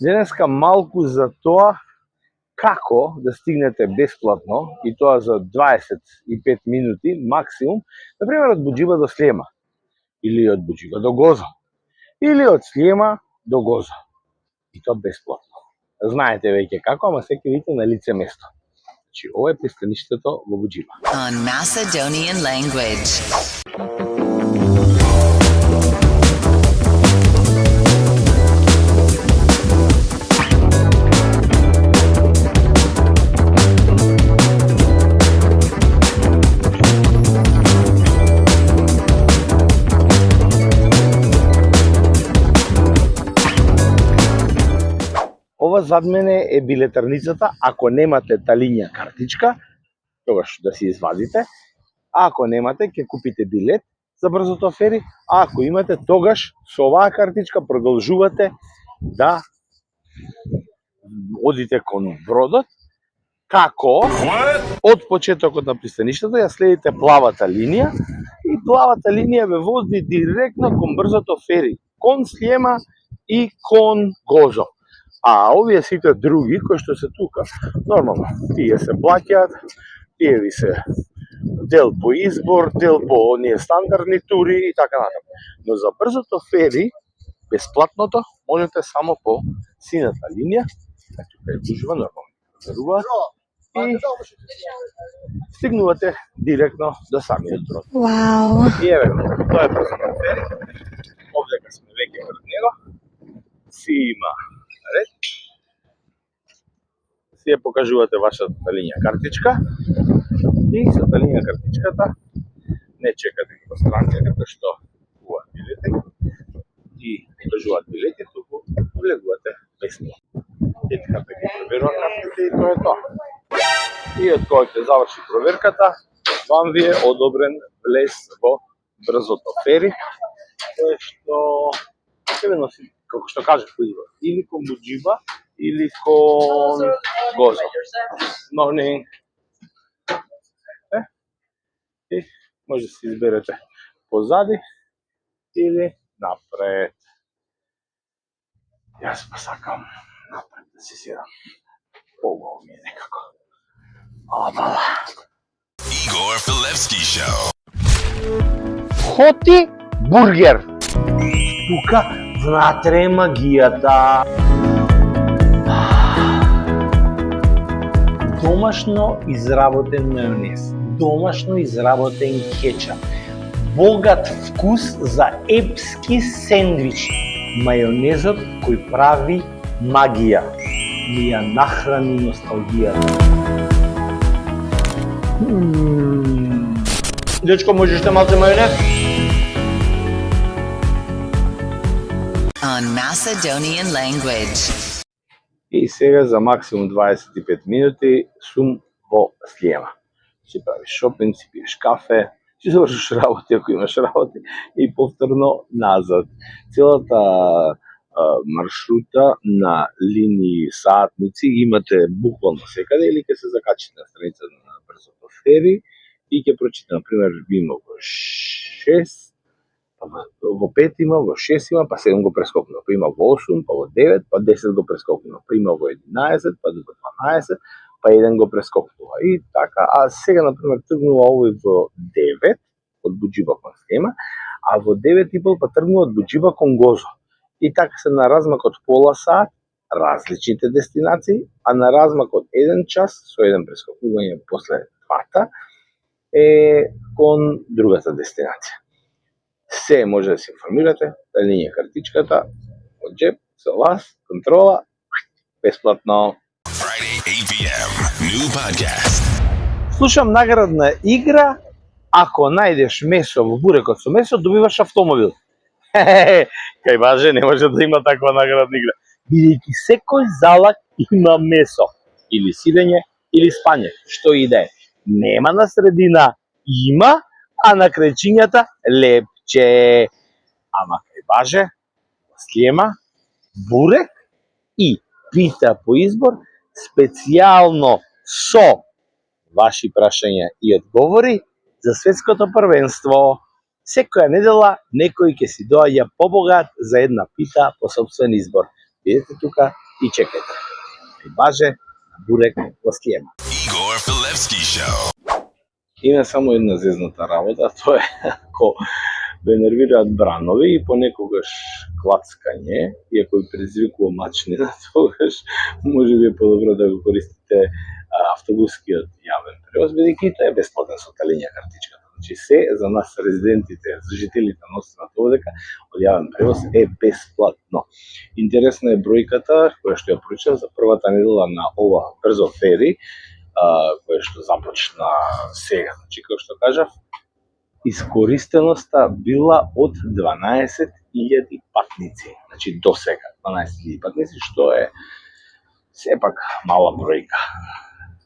Денеска малку за тоа како да стигнете бесплатно, и тоа за 25 минути максимум, например од Буџиба до Слиема, или од Буџиба до Гоза, или од Слиема до Гоза. И тоа бесплатно. Знаете веќе како, ама се ќе видите на лице место. Значи, ова е пристаништето во Буџиба. On Macedonian language. Ова зад мене е билетарницата. Ако немате та линија картичка, тогаш да си извадите. Ако немате, ќе купите билет за брзото фери. А ако имате, тогаш со оваа картичка продолжувате да одите кон бродот. Како? Од почетокот на пристаништето ја следите плавата линија и плавата линија ве вози директно кон брзото фери, кон Слиема и кон Гозо. А овие сите други кои што се тука, нормално, тие се плаќаат, тие ви се дел по избор, дел по оние стандардни тури и така натаму. Но за брзото фери, бесплатното, можете само по сината линија, тука е гужва, нормално, заруваат и стигнувате директно до самиот брод. Вау! И еве, тоа е брзото фери, овдека сме веќе пред него, си има ред, си ја покажувате вашата линија картичка и со та линија картичката не чекате како странка како што купуваат билети и покажуваат билети, туку влегувате бесплатно. И така ги проверува картите и тоа е тоа. И од кога ќе заврши проверката, вам ви е одобрен влез во брзото фери, кое што ќе ве носи, како што кажав, или кон Буџиба, или кон Гозо. Morning. И може да си изберете позади или напред. Јас па сакам напред да си седам. Поубаво ми е некако. Обала. Igor Filevski Show. Хоти бургер. Тука внатре е магијата. Домашно изработен мајонез, домашно изработен кетчап, богат вкус за епски сендвичи. Мајонезот кој прави магија, ми ја нахрани носталгијата. Дечко, можеш да малце мајонез? On Macedonian language. И сега за максимум 25 минути сум во Слиема. Си правиш шопинг, си пиеш кафе, си завршиш работи ако имаш работи и повторно назад. Целата маршрута на линии саатници имате буквално секаде или ќе се закачите на страница на брзото фери и ќе прочитате, например, има во 6, во 5 има, во 6 има, па 7 го прескокнува, па има во 8, па во 9, па 10 го прескокнува, па има во 11, па до 12, па 1 го прескокнува. И така, а сега, например, тргнува овој во 9, од Буџиба кон Слиема, а во 9:30 па тргнува од Буџиба кон Гозо. И така се на размак од пола сат, различните дестинации, а на размак од 1 час, со 1 прескокнување после двата, е кон другата дестинација. Се може да се информирате, да линија картичката, од джеп, со вас, контрола, бесплатно. Friday, 8 p.m. New podcast. Слушам наградна игра, ако најдеш месо во бурекот со месо, добиваш автомобил. Кај баже не може да има таква наградна игра. Бидејќи секој залак има месо. Или сидење, или спање, што и да е. Нема на средина, има, а на крајчињата лепче. Ама кај баже, Слиема, бурек и пита по избор, специјално со ваши прашања и одговори за светското првенство. Секоја недела некој ќе си доаѓа побогат за една пита по собствен избор. Бидете тука и чекајте. Баже бурек во Слиема. Igor Filevski Show. Има само една зезната работа, тоа е ако ве нервираат бранови и понекогаш клацкање, иако ви предизвикува мачнина, тогаш може би е подобро да го користите автобускиот јавен превоз, бидејќи и тоа е бесплатен со телења картичката. Значи се за нас резидентите, за жителите на островот овдека, од јавен превоз е бесплатно. Интересна е бројката која што ја проучав за првата недела на ова брзо фери, која што започна сега. Значи, како што кажав, искористеноста била од 12.000 патници. Значи, до сега 12.000 патници, што е сепак мала бројка.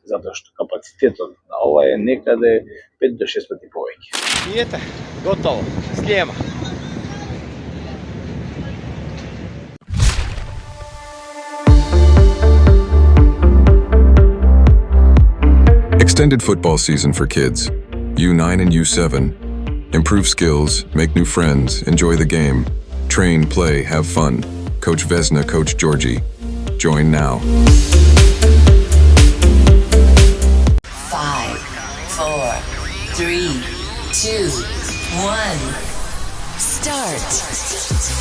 Затоа што капацитетот на ова е некаде 5 до 6 пати повеќе. И ете, готово, Слиема. Extended football season for kids. U9 and U7. Improve skills, make new friends, enjoy the game. Train, play, have fun. Coach Vesna, Coach Georgie. Join now. 5, 4, 3, 2, 1. Start.